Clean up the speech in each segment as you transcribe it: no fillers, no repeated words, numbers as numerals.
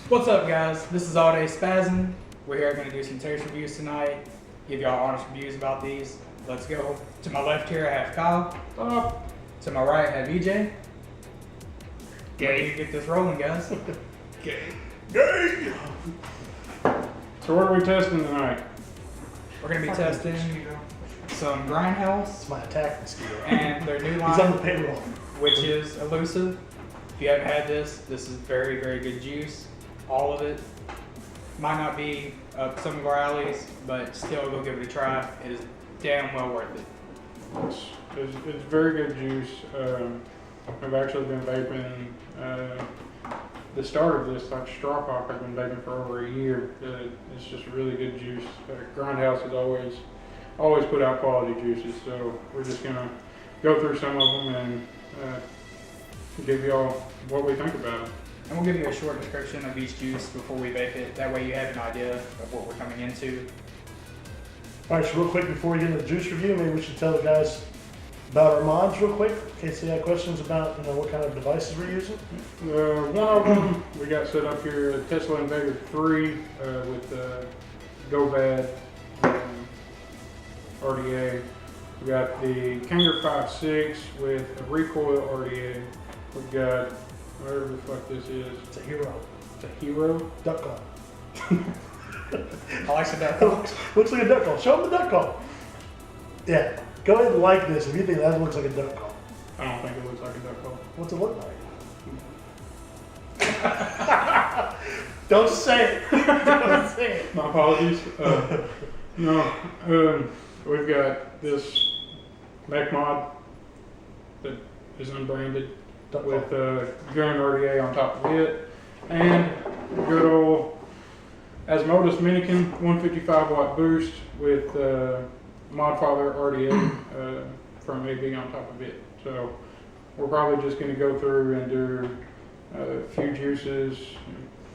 What's up, guys? This is AllDaySpazin. We're here going to do some taste reviews tonight. Give y'all honest reviews about these. Let's go. To my left here, I have Kyle. To my right, I have EJ. Ready to get this rolling, guys. Gang! So what are we testing tonight? We're going to be testing some Grindhouse. It's my attack mosquito. And their new He's on the line, payroll. which is elusive. If you haven't had this is very, very good juice. All of it. Might not be up some of our alleys, but still go give it a try. It is damn well worth it. It's very good juice. I've actually been vaping the start of this, like straw pop, I've been vaping for over a year. It's just really good juice. Grindhouse has always put out quality juices, so we're just gonna go through some of them and give y'all what we think about it. And we'll give you a short description of each juice before we vape it. That way you have an idea of what we're coming into. All right, so real quick before we get into the juice review, maybe we should tell the guys about our mods real quick, in case they have questions about what kind of devices we're using. One of them we got set up here, a Tesla Invader 3 with GoVad RDA. We got the Kanger 5.6 with a recoil RDA. We've got whatever the fuck this is. It's a hero. It's a hero. Duck call. I like the duck call. Looks like a duck call. Show them the duck call. Yeah. Go ahead and like this if you think that looks like a duck call. I don't think it looks like a duck call. What's it look like? Don't say it. Don't say it. My apologies. We've got this mech mod that is unbranded with gun RDA on top of it, and good old Asmodus Minikin 155 watt boost with Modfather RDA from AB on top of it. So we're probably just going to go through and do a few juices,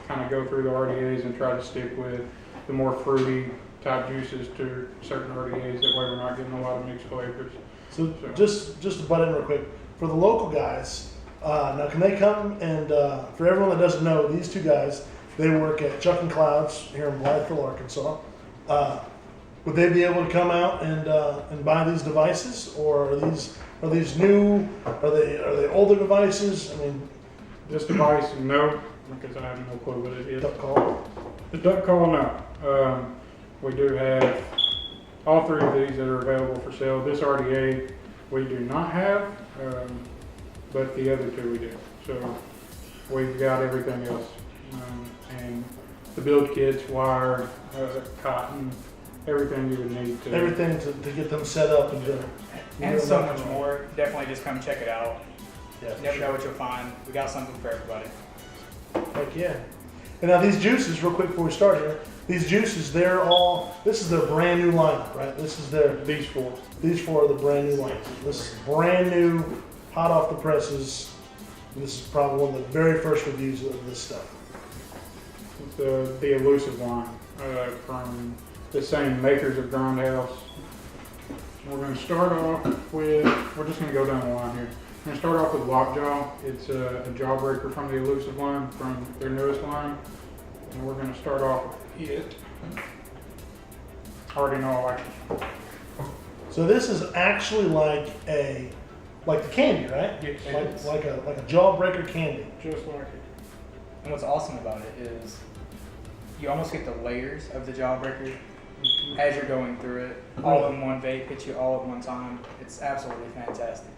kind of go through the RDAs and try to stick with the more fruity type juices to certain RDAs. That way we're not getting a lot of mixed flavors. So just to butt in real quick, for the local guys, now can they come and, for everyone that doesn't know, these two guys, they work at Chuck and Clouds here in Blytheville, Arkansas. Would they be able to come out and buy these devices, or are these new? Are they older devices? I mean, This device, no, because I have no clue what it is. duck call. The duck call, no. We do have all three of these that are available for sale. This RDA we do not have, but the other two we do. So we've got everything else. And the build kits, wire, cotton, everything you would need to. Everything to get them set up And so much more. Definitely just come check it out. Yeah, You never know what you'll find. We got something for everybody. Heck yeah. And now these juices, real quick before we start here, these juices, this is their brand new lineup, right? These four. These four are the brand new lineup. This is brand new, hot off the presses. And this is probably one of the very first reviews of this stuff. The elusive line from the same makers of Grindhouse. We're going to start off with, we're just going to go down the line here. We're going to start off with Lockjaw. It's a Jawbreaker from the elusive line, from their newest line. And we're going to start off with it. I already know I like it. So this is actually like the candy, right? Yes. Like a Jawbreaker candy. Just like it. And what's awesome about it is you almost get the layers of the Jawbreaker as you're going through it. All in one vape, hits you all at one time. It's absolutely fantastic.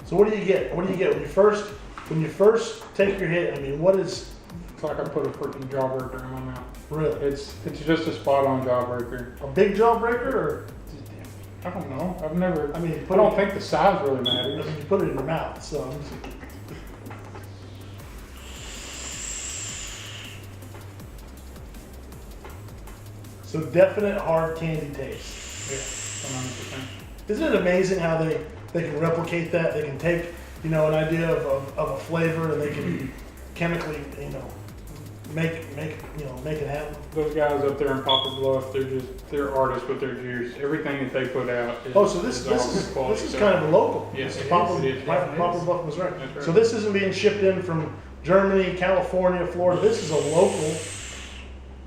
So what do you get? What do you get when you first take your hit? I mean, what is? It's like I put a freaking Jawbreaker in my mouth. Really? It's just a spot-on Jawbreaker. A big Jawbreaker, or? I don't know. I've never. I mean, I don't think the size really matters. You put it in your mouth, so. So definite hard candy taste. Yeah, 100%. Isn't it amazing how they can replicate that? They can take, an idea of a flavor and they can chemically, make it happen. Those guys up there in Poplar Bluff, they're artists with their juice. Everything that they put out is Oh, so this all is good quality this is stuff. kind of local. Yes, This is it Poplar, is. It Poplar Bluff, Missouri. That's right. So this isn't being shipped in from Germany, California, Florida. This is a local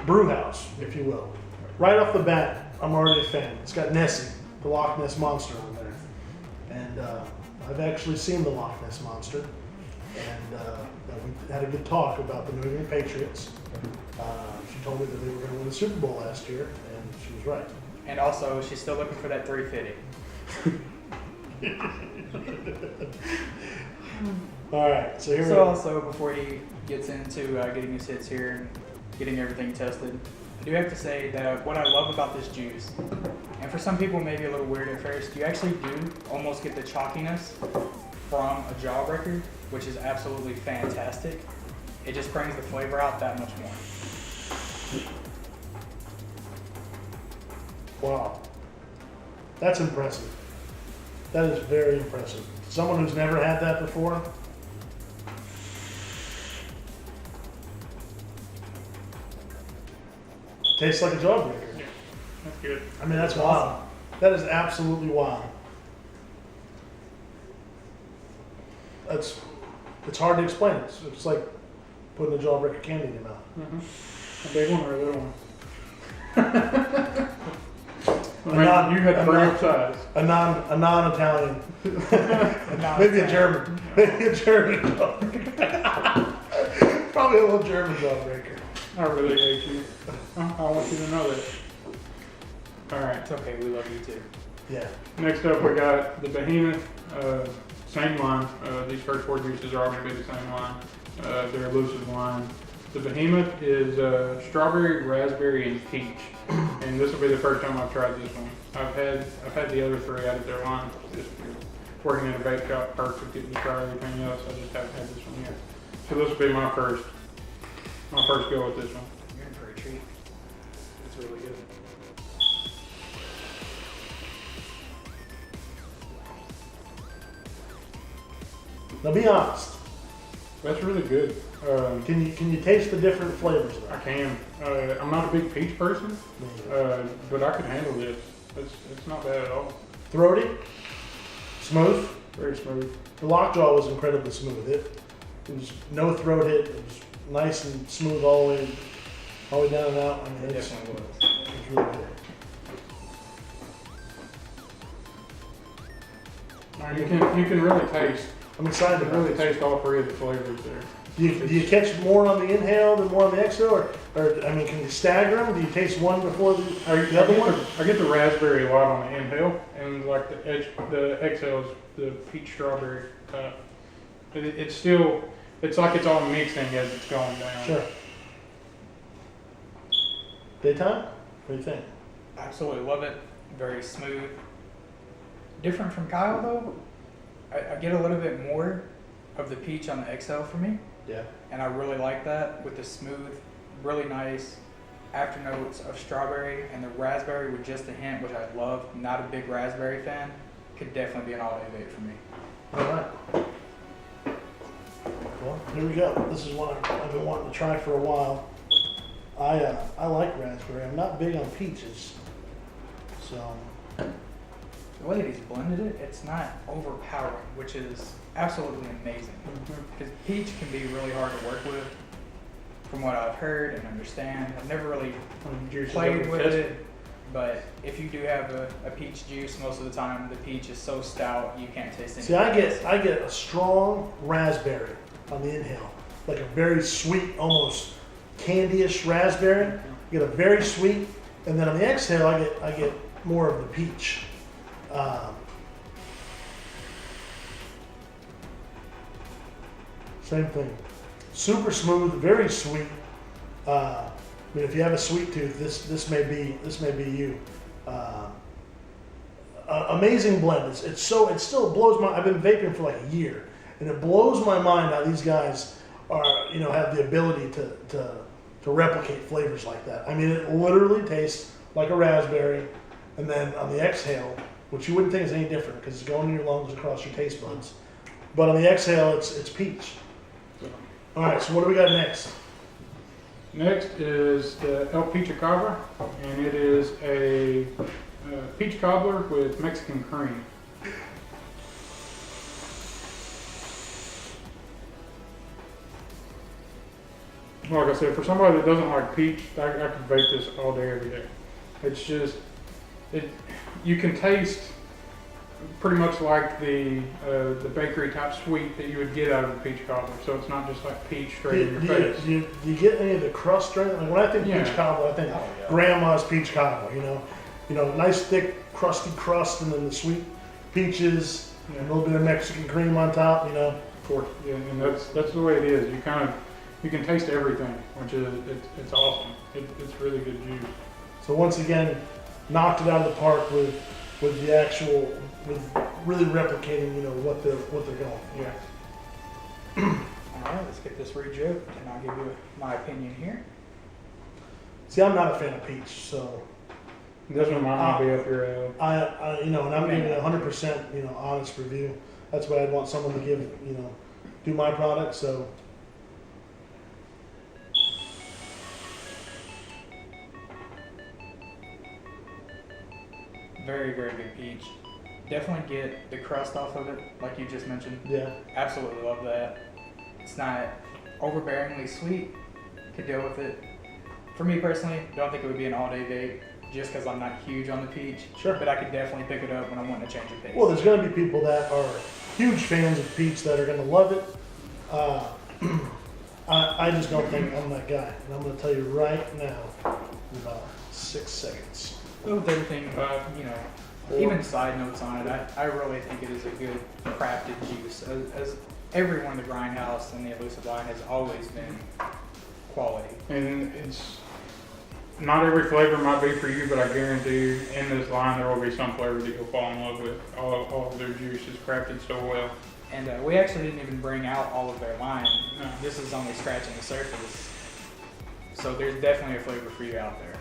brew house, if you will. Right off the bat, I'm already a fan. It's got Nessie, the Loch Ness Monster on there. And I've actually seen the Loch Ness Monster. And we had a good talk about the New England Patriots. She told me that they were going to win the Super Bowl last year, and she was right. And also, she's still looking for that 350. All right, so here we So go. also, before he gets into getting his hits here and getting everything tested, I do have to say that what I love about this juice, and for some people maybe a little weird at first, you actually do almost get the chalkiness from a Jawbreaker, which is absolutely fantastic. It just brings the flavor out that much more. Wow. That's impressive. That is very impressive. Someone who's never had that before. Tastes like a Jawbreaker. Yeah, that's good. I mean, that's wild. That is absolutely wild. It's hard to explain. It's like putting a Jawbreaker candy in your mouth. A big one or a little one? You had three size. A non-Italian. Maybe a German. Maybe a German Jawbreaker. Probably a little German Jawbreaker. I really hate you. I want you to know that. All right. It's okay, we love you too. Yeah. Next up, we got the Behemoth. Same line. These first four juices are all going to be the same line. They're elusive line. The Behemoth is strawberry, raspberry, and peach. And this will be the first time I've tried this one. I've had the other three out of their line. Just working in a vape shop, perks of getting to try everything else. I just haven't had this one yet. So this will be my first go with this one. You're in for a treat. It's really good. Now be honest. That's really good. Can you taste the different flavors I though? can. I'm not a big peach person, but I can handle this. It's not bad at all. Throaty, smooth. Very smooth. The lockjaw was incredibly smooth. It was no throat hit. It was nice and smooth all the way down and out. I mean, It it's definitely was. really good. You can really taste. I'm excited You can about really this. taste all three of the flavors there. Do you catch more on the inhale than more on the exhale, or I mean, can you stagger them? Do you taste one before the other one? I get the raspberry a lot on the inhale, and like the exhale is the peach strawberry type. But it's like it's all mixing as it's going down. Sure. Daytime? What do you think? Absolutely love it. Very smooth. Different from Kyle though. I get a little bit more of the peach on the XL for me, Yeah. and I really like that with the smooth, really nice afternotes of strawberry and the raspberry with just a hint, which I love. Not a big raspberry fan. Could definitely be an all-day vape for me. All right. Well, here we go. This is one I've been wanting to try for a while. I like raspberry. I'm not big on peaches, so The way that he's blended it, it's not overpowering, which is absolutely amazing. Because peach can be really hard to work with, from what I've heard and understand. I've never really played with it, but if you do have a peach juice, most of the time the peach is so stout you can't taste anything. see, I get a strong raspberry on the inhale, like a very sweet, almost candy-ish raspberry. You get a very sweet, and then on the exhale, I get more of the peach. Same thing. Super smooth, very sweet. I mean, if you have a sweet tooth, this may be you. Amazing blend. It still blows my. I've been vaping for like a year, and it blows my mind how these guys have the ability to replicate flavors like that. I mean, it literally tastes like a raspberry, and then on the exhale, which you wouldn't think is any different because it's going in your lungs across your taste buds, but on the exhale, it's peach. All right, so what do we got next? Next is the El Peach Cabra, and it is a peach cobbler with Mexican cream. Like I said, for somebody that doesn't like peach, I could vape this all day, every day. It's just, you can taste pretty much like the bakery type sweet that you would get out of a peach cobbler. So it's not just like peach straight in your face. Do you get any of the crust or anything? Like when I think peach cobbler, I think grandma's peach cobbler. You know, nice thick crusty crust, and then the sweet peaches, and a little bit of Mexican cream on top. You know, Of course, yeah, and that's the way it is. You can taste everything, which is it's awesome. It's really good juice. so once again, knocked it out of the park with the actual, with really replicating, you know, what they're going. Yeah. All right, let's get this rejoked, and I'll give you my opinion here. See, I'm not a fan of peach, so This one might not be up your alley. I you know, and I'm giving it 100%, you know, honest review. That's why I'd want someone to give, you know, do my product. So Very, very good peach. Definitely get the crust off of it, like you just mentioned. yeah, Absolutely love that. It's not overbearingly sweet. Could deal with it. For me personally, don't think it would be an all-day vape, just because I'm not huge on the peach. sure. But I could definitely pick it up when I'm wanting to change a pace. Well, there's going to be people that are huge fans of peach that are going to love it. I just don't think I'm that guy, and I'm going to tell you right now in about 6 seconds. With everything, you know, even side notes on it, I really think it is a good crafted juice. As everyone in the Grindhouse and the Elusive line has always been quality. And it's not every flavor might be for you, but I guarantee you in this line there will be some flavor that you'll fall in love with. All of their juice is crafted so well. And we actually didn't even bring out all of their line. No. This is only scratching the surface. So there's definitely a flavor for you out there.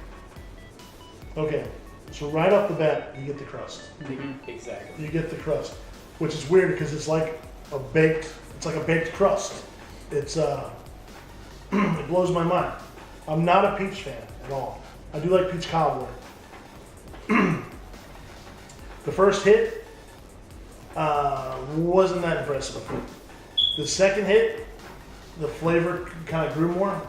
Okay, so right off the bat, you get the crust. Exactly. You get the crust, which is weird because it's like a baked crust. It's it blows my mind. I'm not a peach fan at all. I do like peach cobbler. The first hit wasn't that impressive. The second hit, the flavor kind of grew more.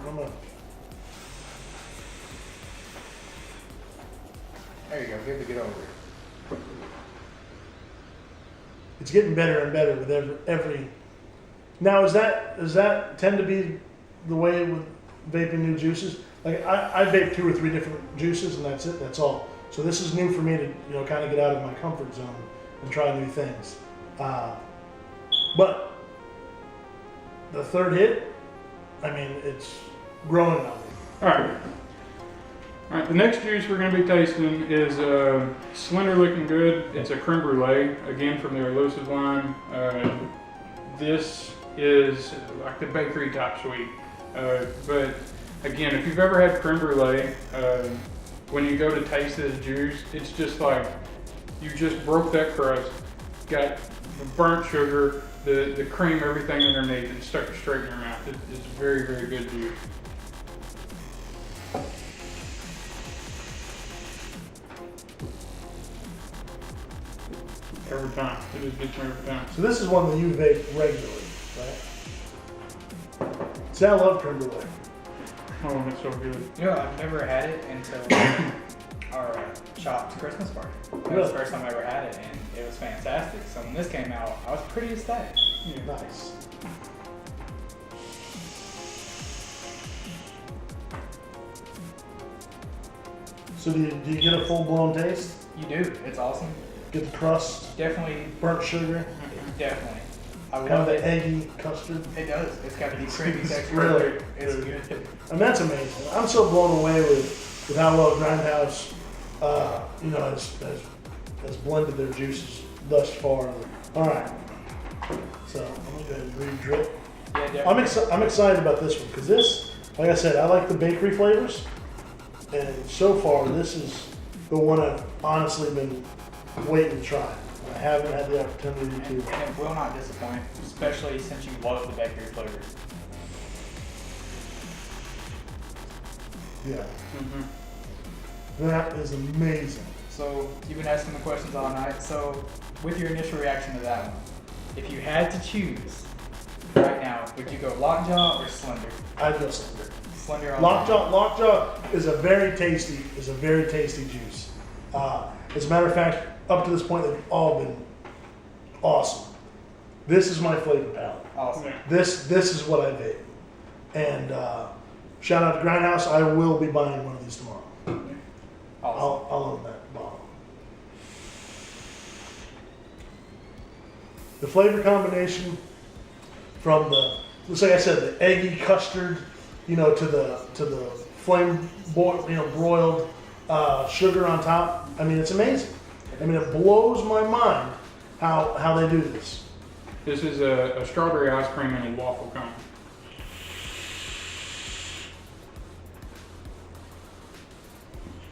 There you go. Give it a get over. It's getting better and better with every. Now, does that tend to be the way with vaping new juices? Like I vape 2 or 3 different juices, and that's it. That's all. So this is new for me to, you know, kind of get out of my comfort zone and try new things. But the third hit, I mean, it's growing on me. All right, the next juice we're going to be tasting is Slender Looking Good. It's a creme brulee, again from their Elusive line. This is like the bakery type sweet. But again, if you've ever had creme brulee, when you go to taste this juice, it's just like you just broke that crust, got the burnt sugar, the cream, everything underneath, and stuck it straight in your mouth. It's very, very good juice. Every time. It just gets me every time. So this is one that you vape regularly, right? See, I love creme brulee. Oh, it's so good. You know, I've never had it until our shop's Christmas party. That was the first time I ever had it, and it was fantastic. So when this came out, I was pretty ecstatic. Yeah, nice. So do you get a full-blown taste? You do. It's awesome. Get the crust, Definitely, burnt sugar, definitely. I kind love of it. the eggy custard. It does. It's got the creamy texture. Really? It's good. And that's amazing. I'm so blown away with how well Grindhouse, you know, has blended their juices thus far. All right. So I'm gonna go ahead and re-drip. Yeah, definitely. I'm excited about this one because this, like I said, I like the bakery flavors, and so far this is the one I've honestly been waiting to try. I haven't had the opportunity to. And it will not disappoint, especially since you love the bakery flavors. Yeah. Mm-hmm. That is amazing. So you've been asking the questions all night. So with your initial reaction to that one, if you had to choose right now, would you go Lockjaw or Slender? I'd go Slender. Slender all day. Lockjaw is a very tasty juice. As a matter of fact, up to this point, they've all been awesome. This is my flavor palette. Awesome. This is what I vape. And shout out to Grindhouse. I will be buying one of these tomorrow. Awesome. I'll own that bottle. The flavor combination from just like I said, the eggy custard, to the broiled sugar on top. I mean, it's amazing. I mean, it blows my mind how they do this. This is a strawberry ice cream and a waffle cone.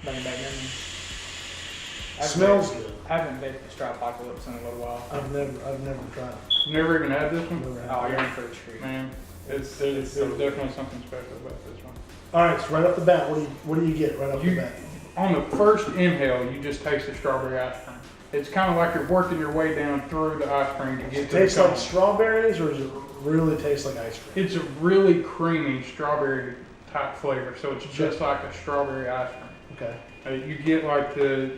Bring it back in. Smells good. I haven't vaped the Strawpocalypse in a little while. I've never tried it. Never even had this one? Never had Oh, you're in for a treat. Man, there's definitely something special about this one. All right, so right off the bat, what do you get right off the bat? On the first inhale, you just taste the strawberry ice cream. It's kind of like you're working your way down through the ice cream to Does get it to the taste like cone. strawberries, or does it really taste like ice cream? It's a really creamy strawberry type flavor, so it's just like a strawberry ice cream. Okay. You get like the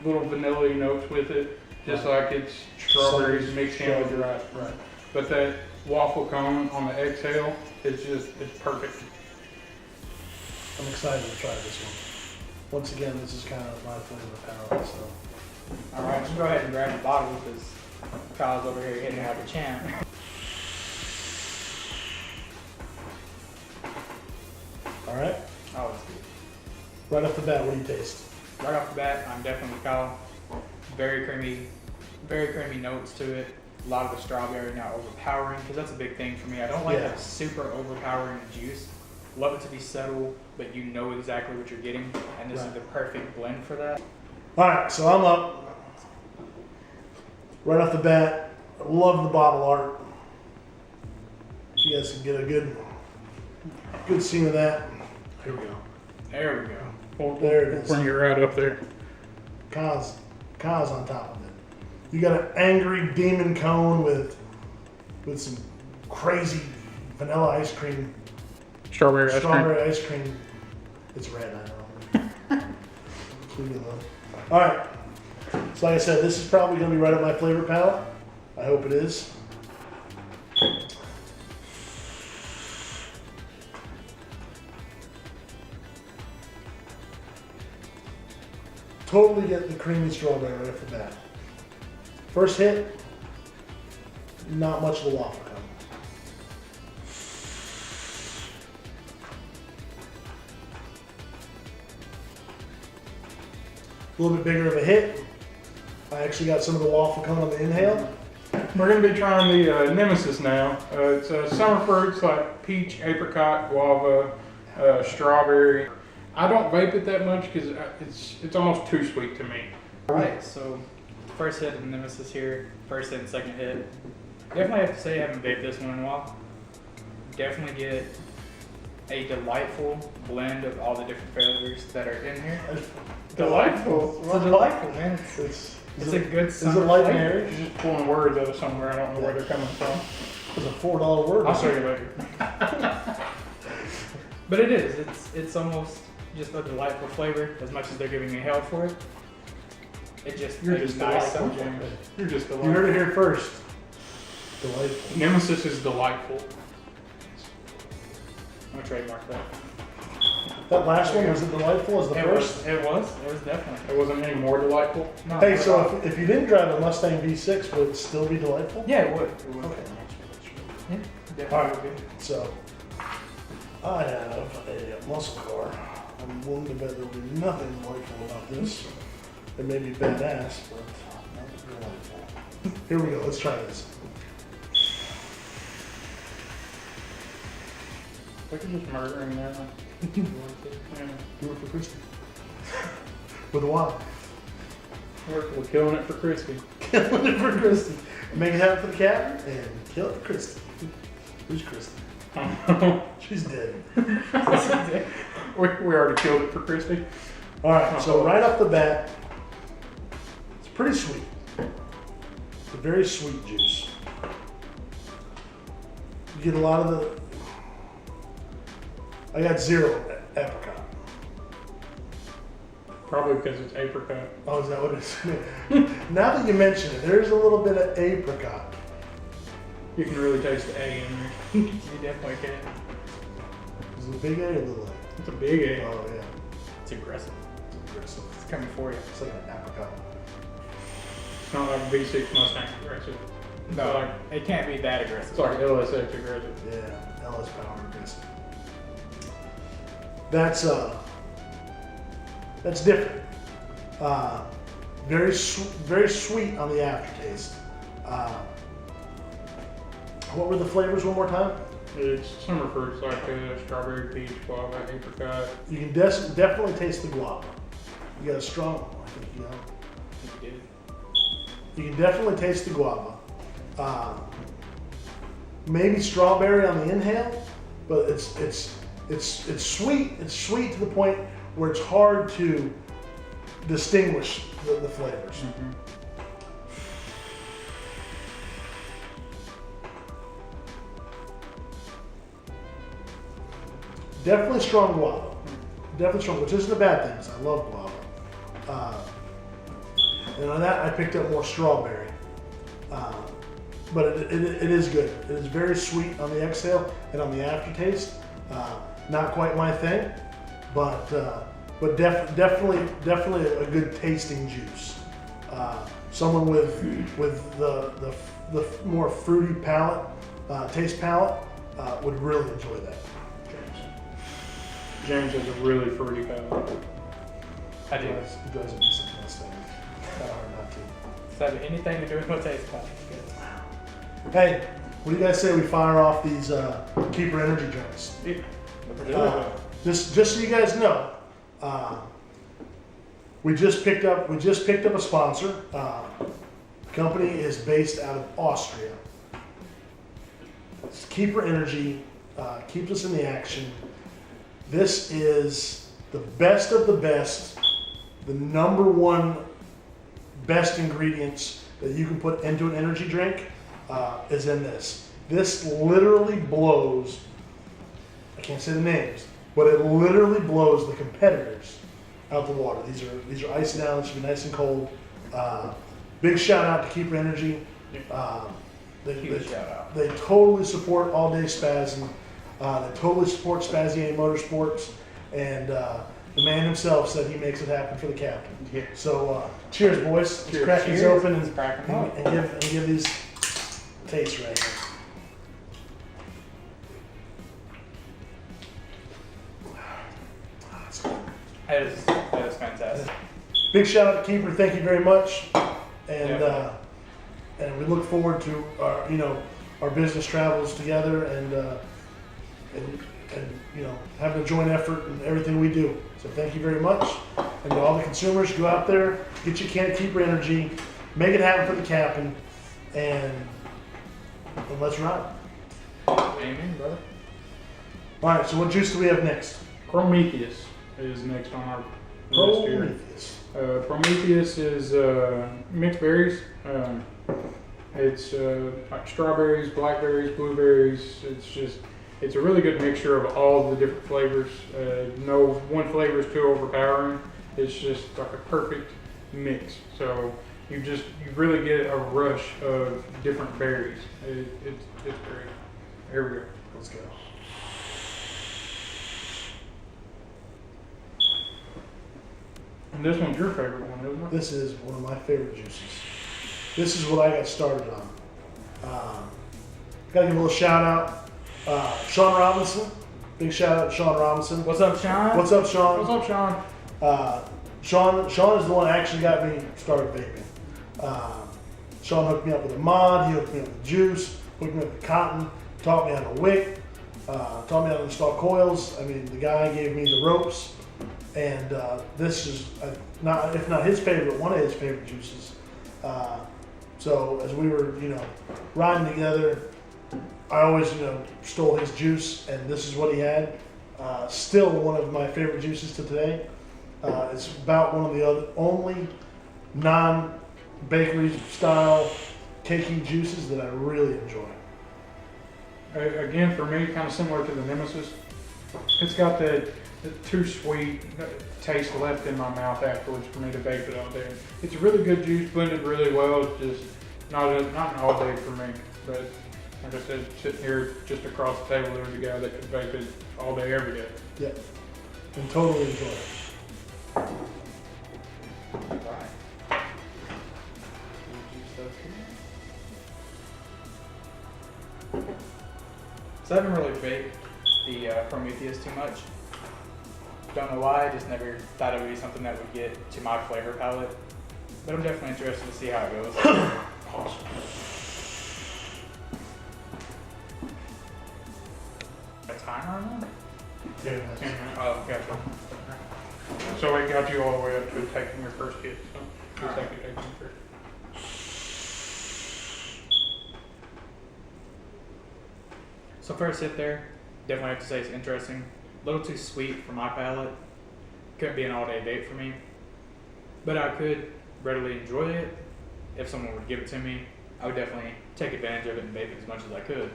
little vanilla notes with it, just like it's strawberries mixed in with your ice cream. Right. But that waffle cone on the exhale, it's perfect. I'm excited to try this one. Once again, this is kind of my flavor palette, so. All right, let's go ahead and grab the bottle because Kyle's over here hitting like a champ. All right. Oh, it's good. Right off the bat, what do you taste? Right off the bat, I'm definitely with Kyle. Very creamy notes to it. A lot of the strawberry, not overpowering, because that's a big thing for me. I don't like Yeah. that super overpowering juice. Love it to be subtle, but you know exactly what you're getting, and this is Right. the perfect blend for that. All right, so I'm up. Right off the bat, I love the bottle art. You guys can get a good scene of that. Here we go. There we go. There it is. Bring it right up there. Kyle's on top of it. You got an angry demon cone with some crazy vanilla ice cream. Strawberry Ice cream. It's red, I know. Leave it alone. All right. So like I said, this is probably going to be right up my flavor palette. I hope it is. Totally get the creamy strawberry right off the bat. First hit, not much of a waffle cone. A little bit bigger of a hit. I actually got some of the waffle cone on the inhale. We're going to be trying the Nemesis now. It's summer fruits like peach, apricot, guava, strawberry. I don't vape it that much because it's almost too sweet to me. All right, so first hit of the Nemesis here. First hit and second hit. Definitely have to say I haven't vaped this one in a while. Definitely get a delightful blend of all the different flavors that are in here. Delightful. It's delightful, man. It's a good summer Is it light flavor. Mary? You're just pulling words out of somewhere. I don't know where they're coming from. It's a $4 word. I'll show you later. But it is. It's almost just a delightful flavor. As much as they're giving me hell for it, it just You're makes just nice delightful, summer. James. You're just You delightful. heard it here first. Delightful. Nemesis is delightful. I'm gonna trademark that. That last one, was it delightful as the first? It was definitely. It wasn't any more delightful. No, Hey, not at so all. if you didn't drive a Mustang V6, would it still be delightful? Yeah, it would. It would. Okay. Yeah, definitely All right. would be. So, I have a muscle car. I'm willing to bet there'll be nothing delightful about this. It may be badass, but not delightful. Here we go. Let's try this. Look at this murdering there. Do it for Christy. With a Y. We're killing it for Christy. Killing it for Christy. Make it happen for the cat and kill it for Christy. Who's Christy? She's dead. We already killed it for Christy. All right, so right off the bat, it's pretty sweet. It's a very sweet juice. You get a lot of the. I got 0 apricot. Probably because it's apricot. Oh, is that what it is? Now that you mention it, there's a little bit of apricot. You can really taste the A in there. You definitely can. Is it a big A or a little A? It's a big A. Oh, yeah. It's aggressive. It's aggressive. It's coming for you. It's like an apricot. It's not like V6 Mustang aggressive. No, like, it can't be that aggressive. It's like LSX aggressive. Yeah, LS power aggressive. That's different. Very sweet on the aftertaste. What were the flavors one more time? It's summer fruits like strawberry, peach, guava, apricot. You can definitely taste the guava. You got a strong, I think you know. You did. You can definitely taste the guava. Maybe strawberry on the inhale, but it's sweet. It's sweet to the point where it's hard to distinguish the flavors. Mm-hmm. Definitely strong guava. Definitely strong, which isn't a bad thing because I love guava. And on that, I picked up more strawberry. But it is good. It is very sweet on the exhale and on the aftertaste. Not quite my thing, but definitely a good tasting juice. Someone with the more fruity palate, taste palate, would really enjoy that. James has a really fruity palate. I do. You guys would be something else there. Kind of hard not to. Does that have anything to do with what taste buds? Hey, what do you guys say we fire off these Keeper energy drinks? Just so you guys know, we just picked up a sponsor. The company is based out of Austria. It's Keeper Energy, keeps us in the action. This is the best of the best, the #1 best ingredients that you can put into an energy drink is in this. This literally blows, I can't say the names, but it literally blows the competitors out the water. These are iced down, it should be nice and cold. Big shout out to Keeper Energy. Huge shout out. They totally support AllDaySpazin. They totally support Spazier Motorsports, and the man himself said he makes it happen for the captain. Yeah. So, cheers, boys. Let's crack these Cheers. open Let's crack 'em up. and give these taste right here. That's good. That is fantastic. Big shout out to Keeper. Thank you very much, and Yeah. and we look forward to our business travels together and having a joint effort in everything we do. So thank you very much, and to all the consumers, go out there, get your can of Keeper Energy, make it happen for the captain, and let's ride. Amen, brother. All right. So what juice do we have next? Prometheus is next on our list here. Prometheus. Prometheus is mixed berries. It's like strawberries, blackberries, blueberries. It's a really good mixture of all the different flavors. No one flavor is too overpowering. It's just like a perfect mix. So you really get a rush of different berries. It's great. Here we go. Let's go. And this one's your favorite one, isn't it? This is one of my favorite juices. This is what I got started on. Gotta give a little shout out. Sean Robinson. Big shout out to Sean Robinson. What's up, Sean? What's up, Sean? What's up, Sean? Sean is the one that actually got me started vaping. Sean hooked me up with a mod, he hooked me up with juice, hooked me up with cotton, taught me how to wick, taught me how to install coils. I mean, the guy gave me the ropes, and this is, if not his favorite, one of his favorite juices. So as we were, riding together, I always, stole his juice, and this is what he had. Still one of my favorite juices to today. It's about one of the only non-bakery style cakey juices that I really enjoy. Again, for me, kind of similar to the Nemesis. It's got the too sweet taste left in my mouth afterwards for me to vape it all day. It's a really good juice, blended really well. It's just not an all day for me. But like I said, sitting here just across the table, there's a guy that could vape it all day, every day. Yeah, and totally enjoy it. So I haven't really vaped the Prometheus too much. Don't know why, I just never thought it would be something that would get to my flavor palette. But I'm definitely interested to see how it goes. Awesome. A timer on that? Yeah, 10 minutes. Oh, gotcha. So it got you all the way up to taking your first hit. So just like you taking your first. So first hit there, definitely have to say it's interesting. A little too sweet for my palate. Couldn't be an all-day vape for me. But I could readily enjoy it. If someone would give it to me, I would definitely take advantage of it and vape it as much as I could.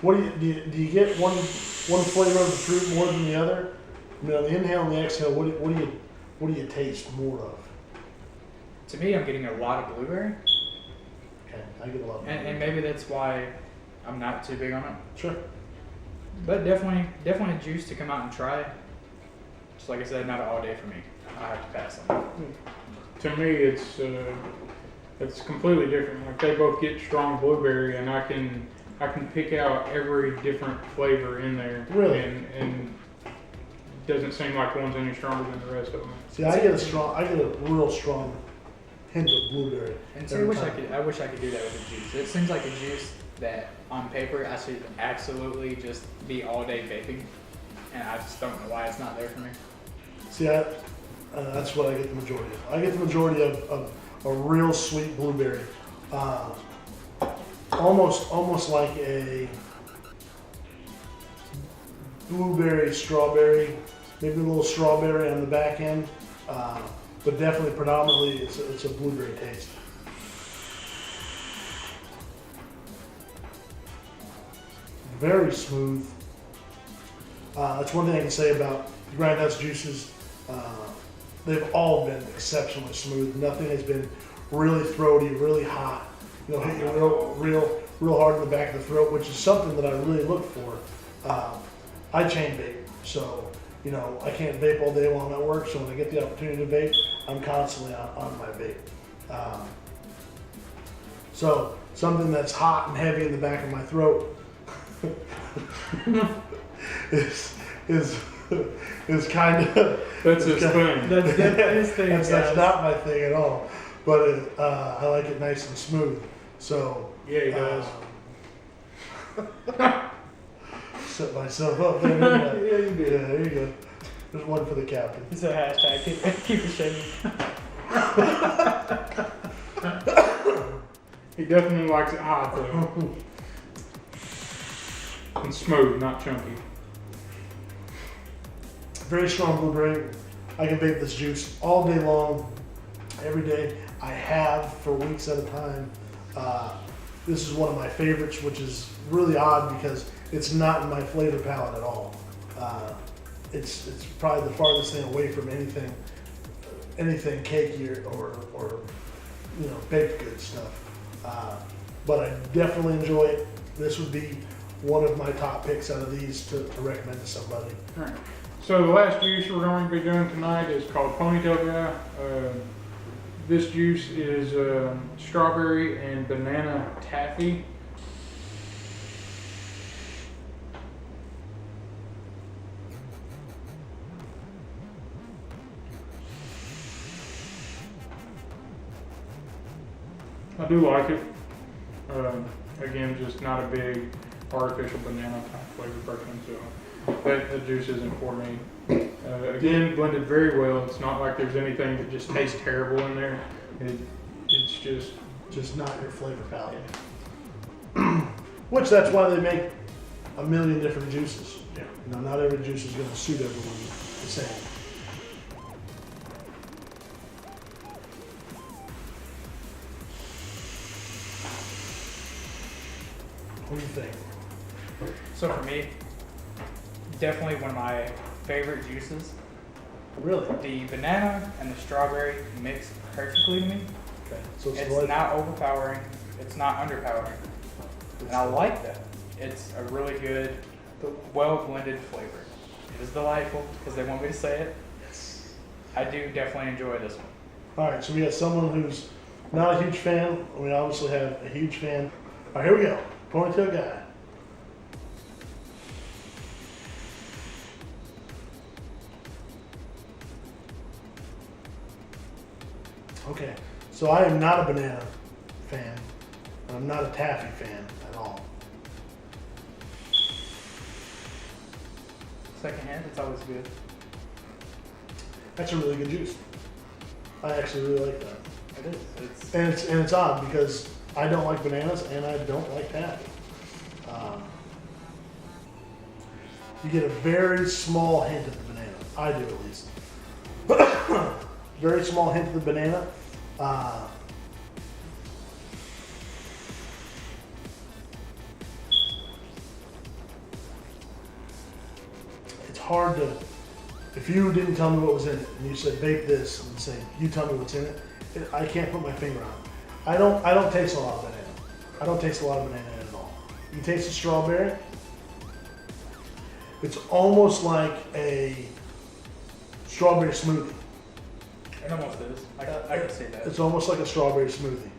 What do you get one flavor of the fruit more than the other? The inhale and the exhale. What do you taste more of? To me, I'm getting a lot of blueberry, Okay, I get a lot. Of and maybe that's why I'm not too big on it. Sure. But definitely a juice to come out and try. Just like I said, not an all day for me. I have to pass on it. To me, it's completely different. Like they both get strong blueberry, and I can pick out every different flavor in there. Really? And doesn't seem like one's any stronger than the rest of them. See, I get a real strong hint of blueberry. And so I wish I could do that with a juice. It seems like a juice that on paper I should absolutely just be all day vaping, and I just don't know why it's not there for me. See, that's what I get the majority of. I get the majority of a real sweet blueberry, almost like a blueberry strawberry, maybe a little strawberry on the back end, but definitely predominantly it's a blueberry taste. Very smooth. That's one thing I can say about the Grindhouse juices. They've all been exceptionally smooth. Nothing has been really throaty, really hot. Hit you real hard in the back of the throat, which is something that I really look for. I chain vape, so I can't vape all day while I'm at work. So when I get the opportunity to vape, I'm constantly on my vape. So something that's hot and heavy in the back of my throat is kind of That's his thing. That's his thing. that's not my thing at all. But I like it nice and smooth. So Yeah, he does. Set myself up there. Yeah, you did. Yeah, there you go. There's one for the captain. It's a hashtag. Keep it shady. He definitely likes it hot though. And smooth, not chunky. Very strong blueberry. I can vape this juice all day long, every day. I have for weeks at a time. This is one of my favorites, which is really odd because it's not in my flavor palette at all. It's probably the farthest thing away from anything cakey or baked good stuff. But I definitely enjoy it. This would be one of my top picks out of these to recommend to somebody. All right. So the last juice we're going to be doing tonight is called Ponytail Guy. This juice is strawberry and banana taffy. I do like it. Again, just not a big artificial banana type flavor person, so that juice isn't for me. Again, blended very well. It's not like there's anything that just tastes terrible in there. It's just Just not your flavor palette. Which that's why they make a million different juices. Yeah. You know, not every juice is going to suit everyone the same. What do you think? So for me, definitely one of my favorite juices. Really? The banana and the strawberry mix perfectly to me. Okay. So it's It's delightful. not overpowering. It's not underpowering. And I like that. It's a really good, well blended flavor. It is delightful because they want me to say it. Yes. I do definitely enjoy this one. All right, so we got someone who's not a huge fan. We obviously have a huge fan. All right, here we go. Ponytail guy. Okay, so I am not a banana fan, and I'm not a taffy fan at all. Secondhand, it's always good. That's a really good juice. I actually really like that. It is. And it's odd because I don't like bananas and I don't like taffy. You get a very small hint of the banana. I do at least. Very small hint of the banana. It's hard to, if you didn't tell me what was in it and you said vape this and say, you tell me what's in it, I can't put my finger on it. I don't taste a lot of banana. I don't taste a lot of banana in it at all. You taste the strawberry. It's almost like a strawberry smoothie. It almost is. I can see that. It's almost like a strawberry smoothie.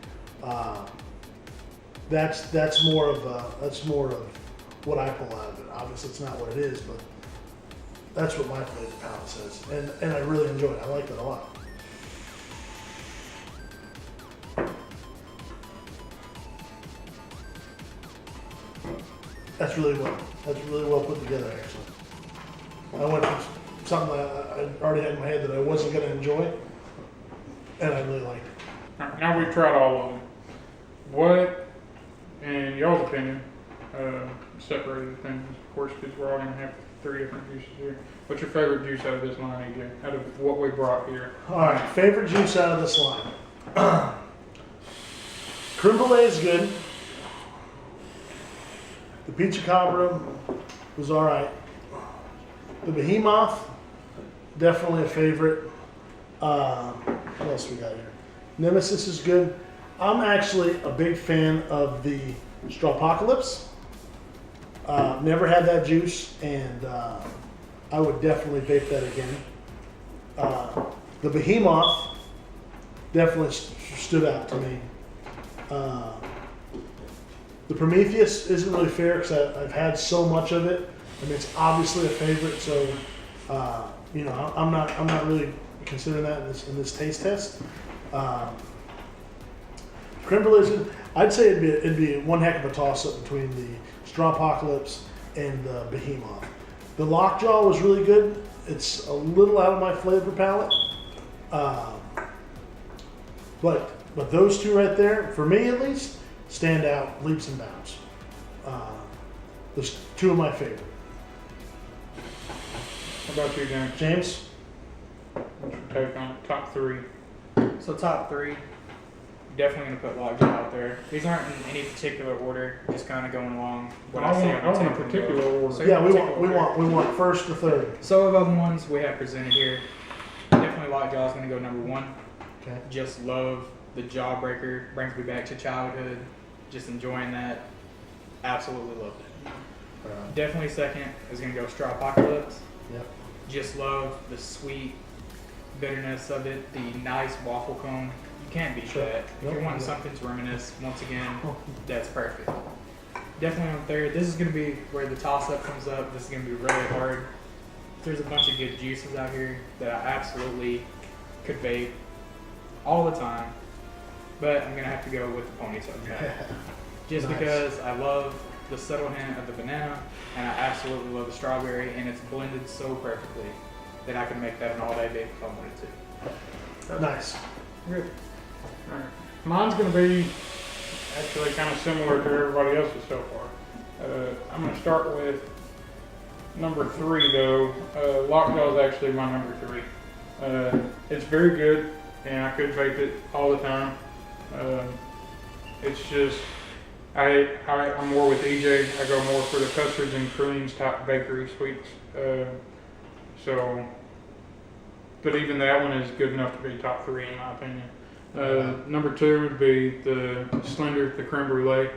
That's more of what I pull out of it. Obviously, it's not what it is, but that's what my flavor palette says, and I really enjoy it. I like that a lot. That's really well put together, actually. I went from something I already had in my head that I wasn't going to enjoy, and I really liked it. All right, now we've tried all of them. What, in y'all's opinion, separated opinions, of course, because we're all going to have 3 different juices here. What's your favorite juice out of this line, AJ? Out of what we brought here? All right, favorite juice out of this line. Creme brulee is good. The Pizza Cabra was all right. The Behemoth, definitely a favorite. What else we got here? Nemesis is good. I'm actually a big fan of the Strawpocalypse. Never had that juice, and I would definitely vape that again. The Behemoth definitely stood out to me. The Prometheus isn't really fair because I've had so much of it. I mean, it's obviously a favorite, so you know, I'm not really considering that in this taste test. Creme brulee is good. I'd say it'd be one heck of a toss-up between the Strawpocalypse and the Behemoth. The Lockjaw was really good. It's a little out of my flavor palette, but those 2 right there, for me at least, stand out leaps and bounds. Those 2 of my favorite. How about you, James? James? What's your take on it? Top 3? So top 3, definitely gonna put Lockjaw out there. These aren't in any particular order, just kind of going along. What I see on I want a the table. particular order. So Yeah, we particular want first to third. So of other ones we have presented here, definitely Lockjaw is gonna go number 1. Okay. Just love the Jawbreaker, brings me back to childhood. Just enjoying that. Absolutely loved it. Definitely second is gonna go Strawpocalypse. Yep. Just love the sweet bitterness of it, the nice waffle cone. You can't beat Sure. that. If Nope. you're wanting something to reminisce, once again, that's perfect. Definitely on third. This is gonna be where the toss-up comes up. This is gonna be really hard. There's a bunch of good juices out here that I absolutely could vape all the time, but I'm gonna have to go with the Ponytail guy. Just Nice. because I love the subtle hint of the banana, and I absolutely love the strawberry, and it's blended so perfectly that I can make that an all-day vape if I wanted to. Nice. Good. All right. Mine's going to be actually kind of similar to everybody else's so far. I'm going to start with number 3 though. Lockjaw is actually my number 3. It's very good, and I could vape it all the time. It's just, I'm more with EJ. I go more for the custards and creams type bakery sweets. But even that one is good enough to be top 3 in my opinion. Number 2 would be the Slender, the creme brulee.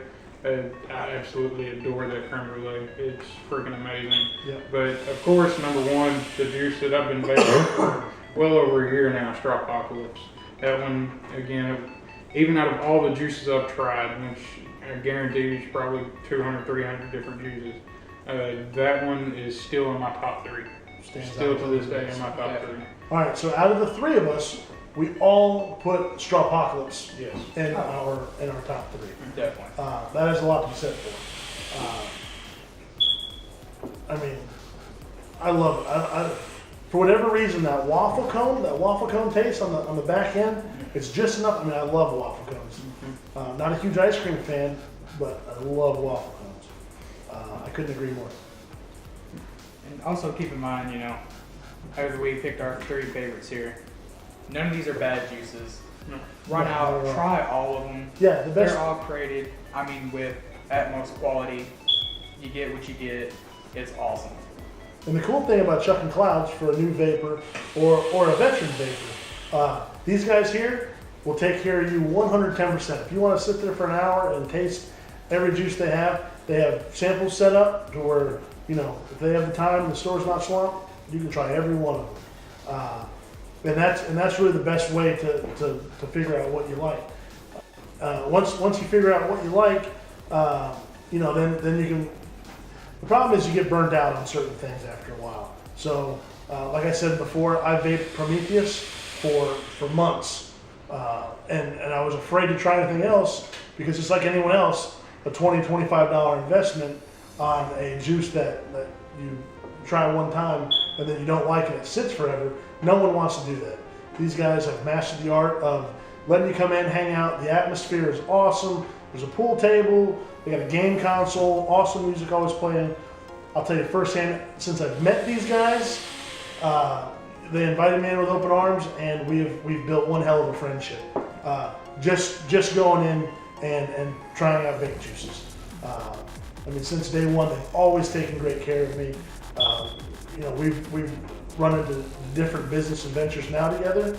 I absolutely adore that creme brulee. It's freaking amazing. Yep. But of course, number 1, the juice that I've been vaping for well over a year now, Strawpocalypse. That one, again, even out of all the juices I've tried, which I guarantee is probably 200, 300 different juices, that one is still in my top 3. Still to this day in my top 3. All right, so out of the 3 of us, we all put Strawpocalypse Yes. in our top 3. Definitely. That is a lot to be said for. I mean, I love it. For whatever reason, that waffle cone taste on the back end, it's just enough. I mean, I love waffle cones. Not a huge ice cream fan, but I love waffle cones. I couldn't agree more. And also keep in mind, you know, however we picked our 3 favorites here, none of these are bad juices. Run out, try all of them. Yeah, the best. They're all created, I mean, with utmost quality. You get what you get. It's awesome. And the cool thing about chucking clouds for a new vapor or a veteran vapor, these guys here will take care of you 110%. If you want to sit there for an hour and taste every juice they have samples set up to where, you know, if they have the time and the store's not swamped, you can try every one of them. And that's really the best way to figure out what you like. Once you figure out what you like, you know, then you can. The problem is you get burned out on certain things after a while. So, like I said before, I vaped Prometheus for months, and I was afraid to try anything else because just like anyone else, a $20-25 investment on a juice that you try one time and then you don't like it, it sits forever. No one wants to do that. These guys have mastered the art of letting you come in, hang out. The atmosphere is awesome. There's a pool table. They got a game console. Awesome music always playing. I'll tell you firsthand, since I've met these guys, they invited me in with open arms, and we've built one hell of a friendship. Just going in and trying out vape juices. I mean, since day one, they've always taken great care of me. You know, we've run into different business adventures now together.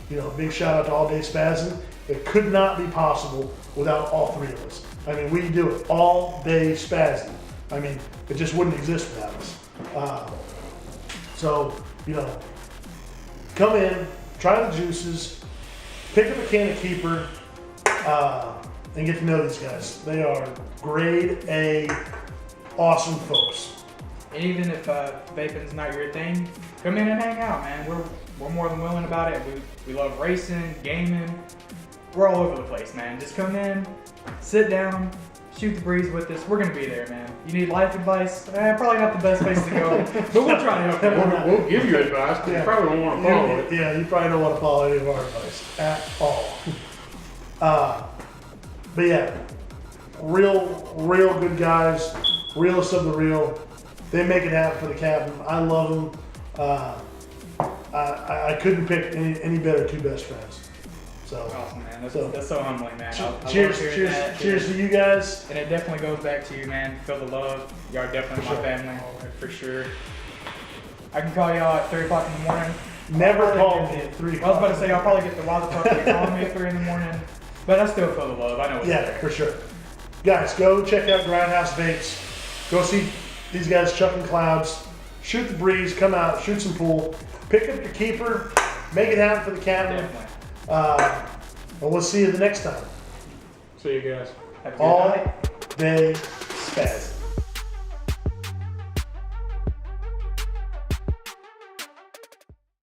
You know, big shout out to AllDaySpazin. It could not be possible without all 3 of us. I mean, we do it AllDaySpazin. I mean, it just wouldn't exist without us. So, you know, come in, try the juices, pick up a can of Keeper, and get to know these guys. They are grade A, awesome folks. And even if vaping's not your thing, come in and hang out, man. We're more than willing about it. We love racing, gaming. We're all over the place, man. Just come in, sit down, shoot the breeze with us. We're gonna be there, man. You need life advice? Probably not the best place to go, but we'll try to help you. We'll give you advice, but you probably don't want to follow it. Yeah, you probably don't want to follow any of our advice at all. But yeah, real good guys, realest of the real. They make it happen for the cabin. I love them. I couldn't pick any better 2 best friends. So awesome, man. That's so humbling, man. Cheers to you guys. And it definitely goes back to you, man. Feel the love. Y'all are definitely my family, for sure. I can call y'all at 3 o'clock in the morning. Never call me at 3 I was about to say, y'all probably get the why the fuck are you calling me at 3 in the morning. But I still feel the love. I know it's there. For sure. Guys, go check out Grindhouse Vapes. Go see these guys chucking clouds. Shoot the breeze. Come out. Shoot some pool. Pick up your Keeper. Make it happen for the cabin. Definitely. And we'll see you the next time. See you guys. Have a good night. AllDaySpazin.